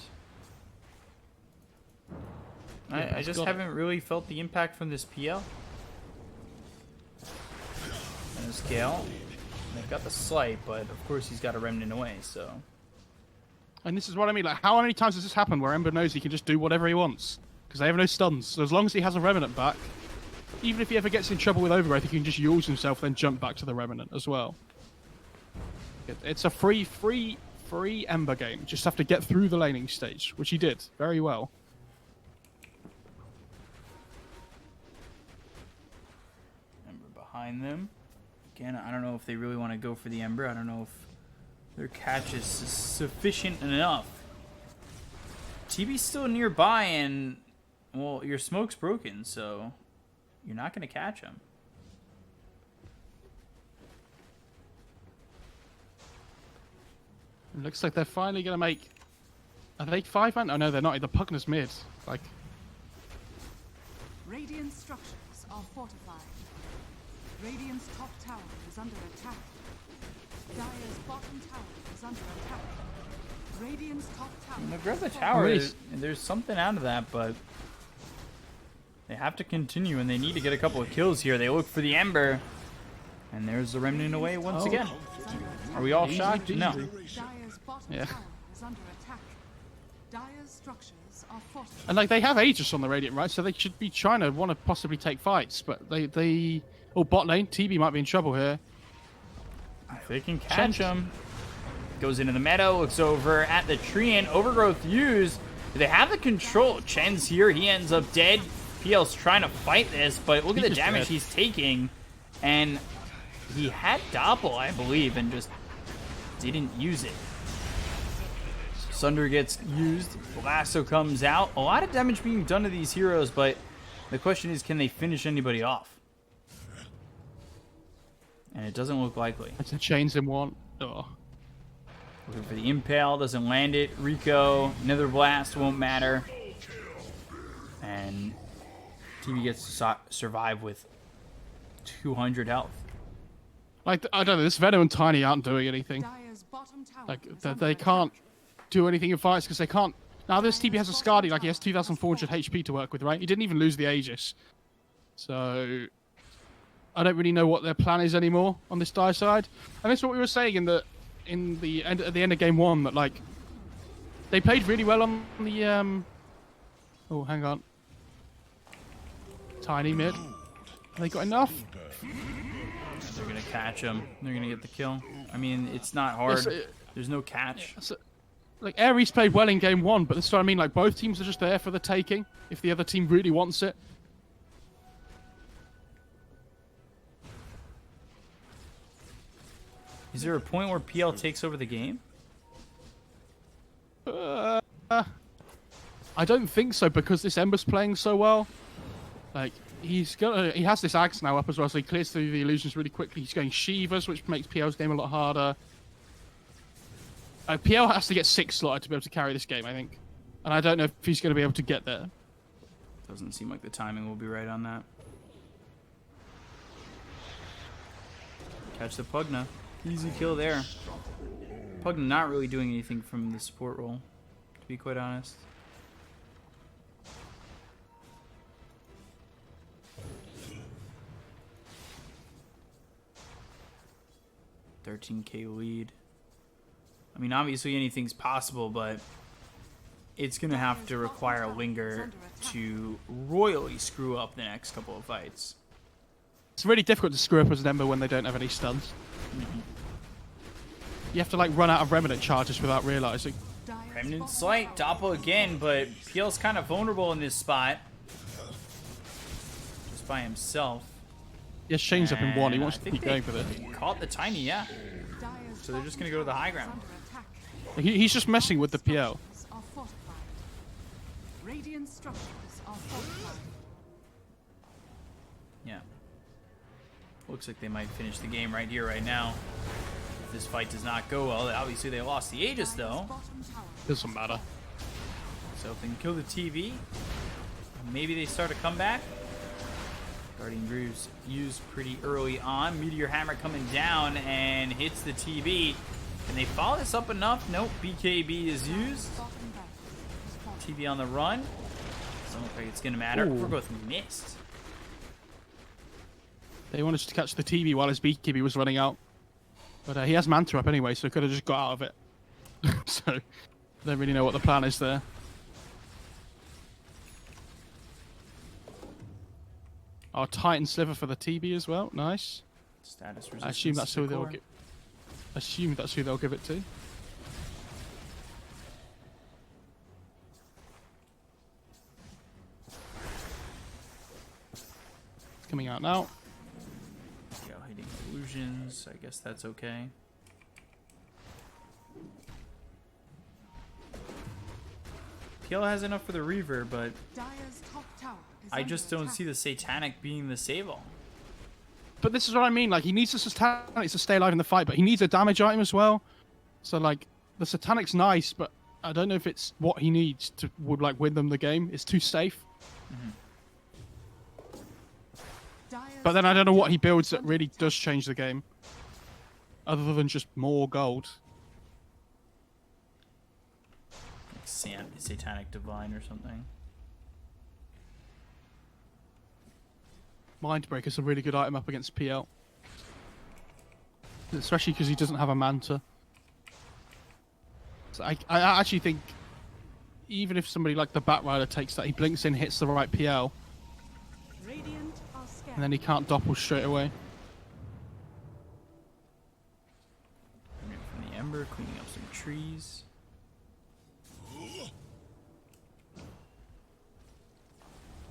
S3: I
S1: he's
S3: just
S1: got
S3: haven't really felt the impact from this PL. And this Gale, they've got the Slight, but of course he's got a Remnant away, so...
S1: And this is what I mean. Like, how many times has this happened where Ember knows he can just do whatever he wants because they have no stuns? So as long as he has a Remnant back, even if he ever gets in trouble with Overgrowth, he can just use himself, then jump back to the Remnant as well. It's a free Ember game. Just have to get through the laning stage, which he did very well.
S3: Ember behind them. Again, I don't know if they really want to go for the Ember. I don't know if their catch is sufficient enough. TB's still nearby, and, well, your smoke's broken, so you're not going to catch him.
S1: It looks like they're finally going to make... Are they 5-man? Oh no, they're not. The Pugner's mid. Like,
S2: Radiant structures are fortified. Radiant's top tower is under attack. Dire's bottom tower is under attack. Radiant's top tower.
S3: They grab the
S2: has
S3: tower.
S1: Nice.
S3: There's something out of that, but they have to continue, and they need to get a couple of kills here. They look for the Ember, and there's the Remnant away once again. Are we all
S1: Easy
S3: shocked?
S1: peasy.
S3: No.
S2: Dire's bottom
S1: Yeah.
S2: tower is under attack. Dire's structures are fortified.
S1: and like they have Aegis on the Radiant, right? So they should be trying to want to possibly take fights, but they oh, bot lane, TB might be in trouble here.
S3: If they can catch him. Goes into the meadow, looks over at the tree, and Overgrowth used. Do they have the control? Chen's here, he ends up dead. PL's trying to fight this, but look at the
S1: He's
S3: damage
S1: dead.
S3: he's taking. And he had Doppel, I believe, and just didn't use it. Sunder gets used, Lasso comes out. A lot of damage being done to these heroes, but the question is, can they finish anybody off? And it doesn't look likely.
S1: It's a chains in one. Oh.
S3: Looking for the Impale, doesn't land it. Rico, Nether Blast won't matter. And TV gets to survive with 200 health.
S1: Like, I don't know, this Venom and Tiny aren't doing anything.
S2: Dire's bottom tower
S1: Like,
S2: is
S1: they
S2: under
S1: can't
S2: attack.
S1: do anything in fights because they can't. Now, this TB has a Scardy, like, he has 2,400 HP to work with, right? He didn't even lose the Aegis. So, I don't really know what their plan is anymore on this Dire side. And that's what we were saying at the end of game 1, that, like, they played really well on the, oh, hang on. Tiny mid. Have they got enough?
S3: They're gonna catch him. They're gonna get the kill. I mean, it's not hard. There's no catch.
S1: Like, Aries played well in game 1, but that's what I mean. Like, both teams are just there for the taking if the other team really wants it.
S3: Is there a point where PL takes over the game?
S1: I don't think so, because this Ember's playing so well. Like, he has this Axe now up as well, so he clears through the illusions really quickly. He's going Shivas, which makes PL's game a lot harder. PL has to get 6 slotted to be able to carry this game, I think. And I don't know if he's going to be able to get there.
S3: Doesn't seem like the timing will be right on that. Catch the Pugna. Easy kill there. Pugna not really doing anything from the support role, to be quite honest. $13K lead. I mean, obviously anything's possible, but it's going to have to require Linger to royally screw up the next couple of fights.
S1: It's really difficult to screw up as an Ember when they don't have any stuns. You have to, like, run out of Remnant charges without realizing.
S3: Remnant Slight, Doppel again, but PL's kind of vulnerable in this spot. Just by himself.
S1: Yes, Shane's up in 1. He
S3: And
S1: wants
S3: I
S1: to
S3: think
S1: keep
S3: they
S1: going for this.
S3: Caught the Tiny, yeah. So they're just going to go to the high ground.
S1: He's just messing with the PL.
S2: Radiant structures are fortified.
S3: Yeah. Looks like they might finish the game right here, right now. If this fight does not go well, obviously they lost the Aegis, though.
S1: Doesn't matter.
S3: So if they can kill the TV, maybe they start a comeback. Guardian Grooves used pretty early on. Meteor Hammer coming down and hits the TV. Can they follow this up enough? Nope. BKB is used. TV on the run. Doesn't look like it's going to matter.
S1: Ooh.
S3: We're both missed.
S1: They wanted to catch the TV while his BKB was running out. But he has Manta up anyway, so he could have just got out of it. So, I don't really know what the plan is there. Our Titan Sliver for the TB as well. Nice.
S3: Status resistance.
S1: I assume that's
S3: to
S1: who
S3: the
S1: they'll
S3: core.
S1: give. Assume that's who they'll give it to. It's coming out now.
S3: Yeah, hitting illusions. I guess that's okay. PL has enough for the reverb, but
S2: Dire's top tower is
S3: I
S2: under
S3: just don't
S2: attack.
S3: see the Satanic being the save-all.
S1: But this is what I mean. Like, he needs the Satanics to stay alive in the fight, but he needs a damage item as well. So, like, the Satanic's nice, but I don't know if it's what he needs to like win them the game. It's too safe.
S2: Dire's
S1: But then I don't know what he
S2: top tower
S1: builds
S2: is
S1: that
S2: under
S1: really
S2: attack.
S1: does change the game, other than just more gold.
S3: Like Satanic Divine or something.
S1: Mindbreaker's a really good item up against PL. Especially because he doesn't have a Manta. So I actually think, even if somebody like the Batrider takes that, he blinks in, hits the right PL,
S2: Radiant are scared.
S1: and then he can't doppel straight away.
S3: Coming in from the Ember, cleaning up some trees.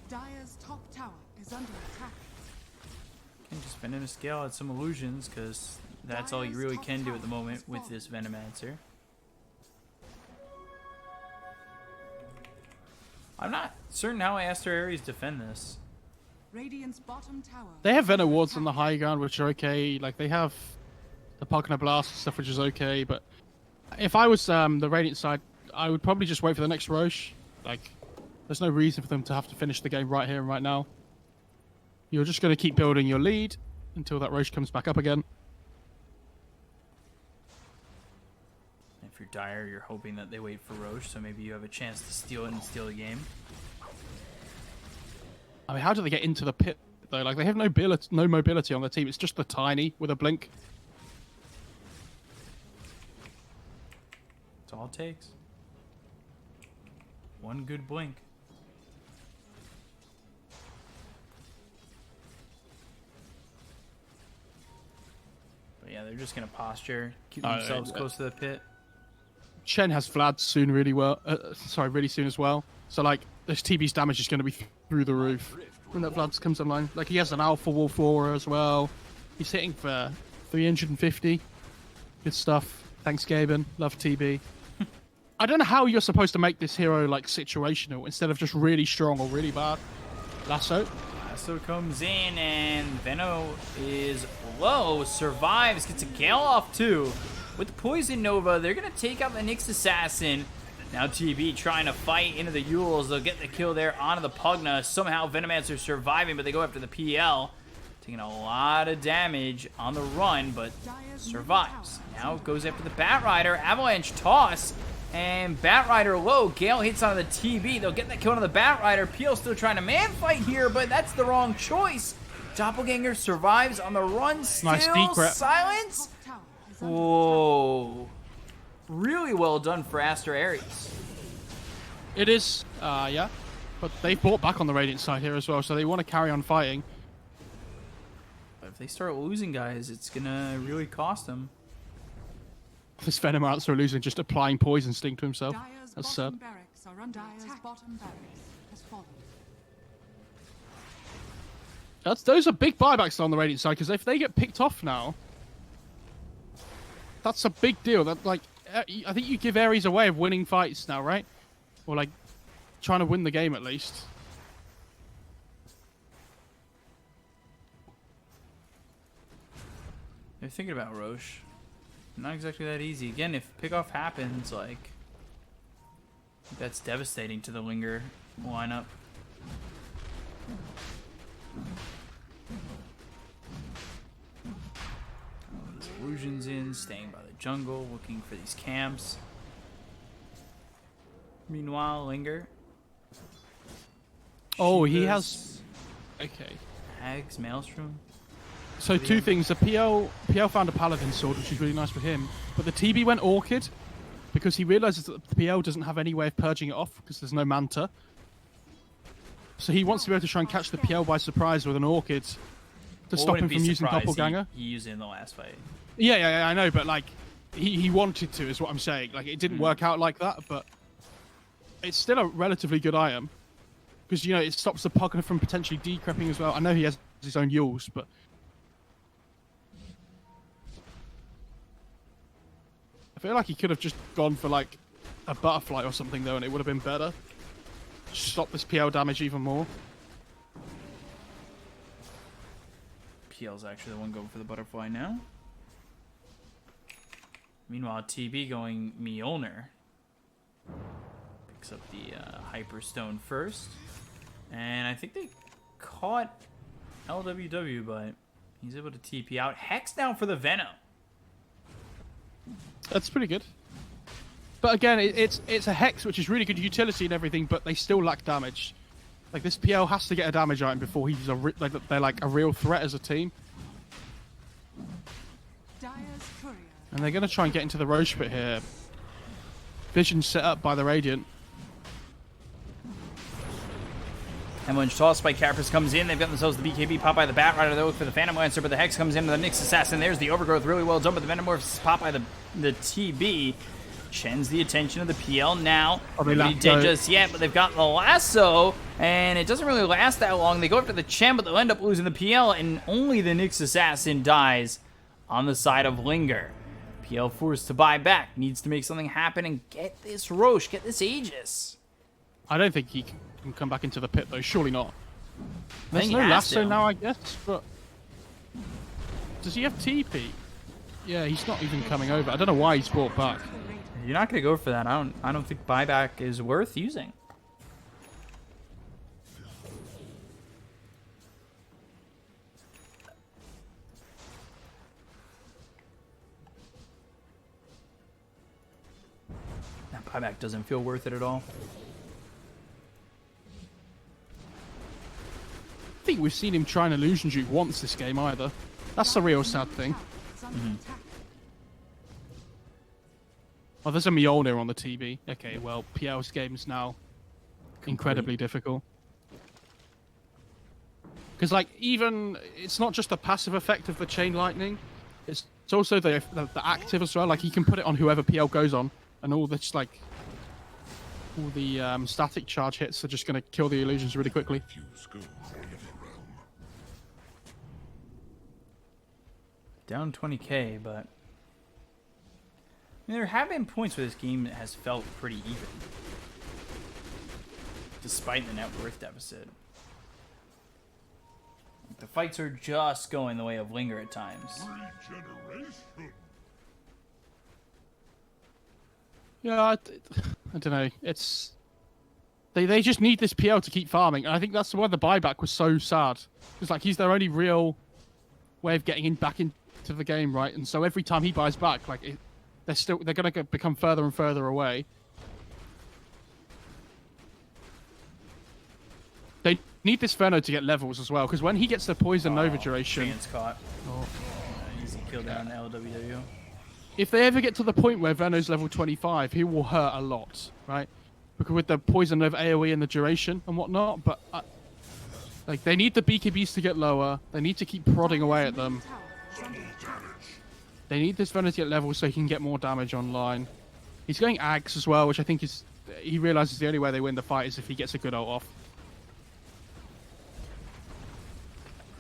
S2: Dire's top tower is under attack.
S3: Can just spend in a scale at some illusions, because that's all you really can do at the moment with this Venomancer. I'm not certain how Aster Aries defend this.
S2: Radiant's bottom tower.
S1: They have
S2: is under
S1: Venom wards on the
S2: attack.
S1: high ground, which are okay. Like, they have the Pugna Blast and stuff, which is okay. But if I was the Radiant side, I would probably just wait for the next Roche. Like, there's no reason for them to have to finish the game right here and right now. You're just going to keep building your lead until that Roche comes back up again.
S3: If you're Dire, you're hoping that they wait for Roche, so maybe you have a chance to steal it and steal the game.
S1: I mean, how do they get into the pit, though? Like, they have no mobility on their team. It's just the Tiny with a blink.
S3: That's all it takes. One good blink. Yeah, they're just gonna posture, keep
S1: Oh,
S3: themselves
S1: yeah.
S3: close to the pit.
S1: Chen has Vlad soon really well. Really soon as well. So like this TB's damage is going to be through the roof when that Vlad comes online. Like he has an Alpha Wolf Aura as well. He's hitting for 350. Good stuff. Thanks, Gaben. Love TB. I don't know how you're supposed to make this hero like situational instead of just really strong or really bad. Lasso.
S3: Lasso comes in and Veno is low, survives, gets a Gale off too. With the Poison Nova, they're going to take out the Nyx Assassin. Now TB trying to fight into the Yules. They'll get the kill there onto the Pugna. Somehow Venomancer surviving, but they go after the PL. Taking a lot of damage on the run, but survives. Now goes after the Batrider. Avalanche toss. And Batrider low. Gale hits onto the TB. They'll get that kill on the Batrider. PL still trying to man fight here, but that's the wrong choice. Doppelganger survives on the run still.
S1: Nice decrep.
S3: Silence. Whoa. Really well done for Aster Aries.
S1: It is, yeah. But they've bought back on the Radiant side here as well, so they want to carry on fighting.
S3: But if they start losing guys, it's going to really cost them.
S1: This Venomancer are losing, just applying Poison Sting to himself.
S2: Dyer's
S1: That's sad.
S2: bottom barracks are under attack. Bottom barracks has fallen.
S1: Those are big buybacks on the Radiant side, because if they get picked off now, that's a big deal. That like, I think you give Aries a way of winning fights now, right? Or like, trying to win the game at least.
S3: They're thinking about Roche. Not exactly that easy. Again, if pickoff happens, like, that's devastating to the Linger lineup. These illusions in, staying by the jungle, looking for these camps. Meanwhile, Linger.
S1: Oh, he
S3: Shivas,
S1: has. Okay.
S3: Hags, Maelstrom.
S1: So two things. The PL found a Paladin sword, which is really nice for him. But the TB went Orchid because he realizes that the PL doesn't have any way of purging it off because there's no Manta. So he wants to be able to try and catch the PL by surprise with an Orchid to stop him from using Doppelganger.
S3: He used it in the last fight.
S1: Yeah, I know, but like he wanted to, is what I'm saying. Like it didn't work out like that, but it's still a relatively good item because you know it stops the Pugna from potentially decrepping as well. I know he has his own Yules, but I feel like he could have just gone for like a butterfly or something though, and it would have been better. Stop this PL damage even more.
S3: PL's actually the one going for the butterfly now. Meanwhile, TB going Mjolnir. Picks up the Hyperstone first. And I think they caught LWW, but he's able to TP out. Hex down for the Venom.
S1: That's pretty good. But again, it's a Hex, which is really good utility and everything, but they still lack damage. Like, this PL has to get a damage item before he's they're like a real threat as a team.
S2: Dyer's courier.
S1: And they're going to try and get into the Roche pit here. Vision set up by the Radiant.
S3: Avalanche toss by Caprus comes in. They've got themselves the BKB pop by the Batrider. They look for the Phantom Lancer, but the Hex comes in with the Nyx Assassin. There's the Overgrowth, really well done, but the Metamorphosis pop by the TB. Chen's the attention of the PL now. Nobody dead just yet, but they've got the lasso, and it doesn't really last that long. They go after the Chen, but they'll end up losing the PL, and only the Nyx Assassin dies on the side of Linger. PL forced to buy back, needs to make something happen and get this Roche, get this Aegis.
S1: I don't think he can come back into the pit, though. Surely not.
S3: I
S1: There's
S3: think
S1: no
S3: he has
S1: lasso
S3: to.
S1: now, I guess, but... Does he have TP? Yeah, he's not even coming over. I don't know why he's brought back.
S3: You're not gonna go for that. I don't think buyback is worth using. That buyback doesn't feel worth it at all.
S1: I think we've seen him try an illusion juke once this game either. That's the real sad thing. Oh, there's a Mjolnir on the TB. Okay, well, PL's game's now incredibly difficult. Because, like, even... It's not just the passive effect of the Chain Lightning. It's It's also the active as well. Like he can put it on whoever PL goes on, and all this like all the static charge hits are just going to kill the illusions really quickly.
S3: Down 20k, but I mean, there have been points where this game has felt pretty even, despite the net worth deficit. The fights are just going the way of Linger at times.
S1: Yeah, I don't know. It's they just need this PL to keep farming, and I think that's why the buyback was so sad. It's like he's their only real way of getting back into the game, right? And so every time he buys back, like they're going to become further and further away. They need this Verno to get levels as well, because when he gets the Poison Nova duration...
S3: Chance caught. Easy kill down LWW.
S1: If they ever get to the point where Verno's level 25, he will hurt a lot, right? Because with the Poison Nova AoE and the duration and whatnot, but... like, they need the BKBs to get lower. They need to keep prodding away at them. They need this Verno to get levels so he can get more damage online. He's going Ags as well, which I think is... he realizes the only way they win the fight is if he gets a good ult off.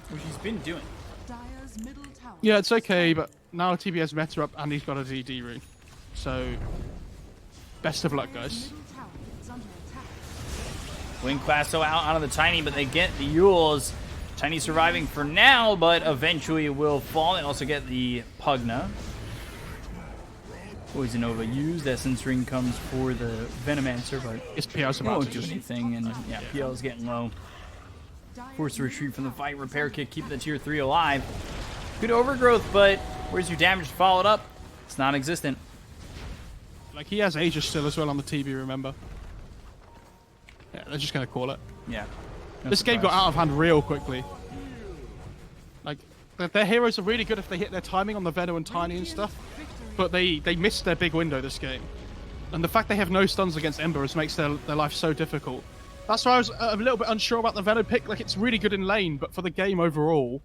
S3: Which he's been doing.
S2: Dire's middle tower.
S1: Yeah, it's okay, but now TBS meta up and he's got a DD rune. So, best of luck, guys.
S2: Middle tower is under attack.
S3: Wing Classo out onto the Tiny, but they get the Yules. Tiny surviving for now, but eventually will fall. They also get the Pugna. Poison Nova used. Essence Ring comes for the Venomancer, but
S1: It's PL's about
S3: won't
S1: to
S3: do anything. And yeah, PL is getting low. Forced to retreat from the fight. Repair Kit keeping the tier 3 alive. Good overgrowth, but where's your damage followed up? It's non-existent.
S1: Like, he has Aegis still as well on the TB, remember? Yeah, they're just going to call it.
S3: Yeah. No
S1: This game got
S3: surprise.
S1: out of hand real quickly. Like, their heroes are really good if they hit their timing on the Venom and Tiny and stuff, but they missed their big window this game. And the fact they have no stuns against Embers makes their life so difficult. That's why I was a little bit unsure about the Venom pick. Like, it's really good in lane, but for the game overall,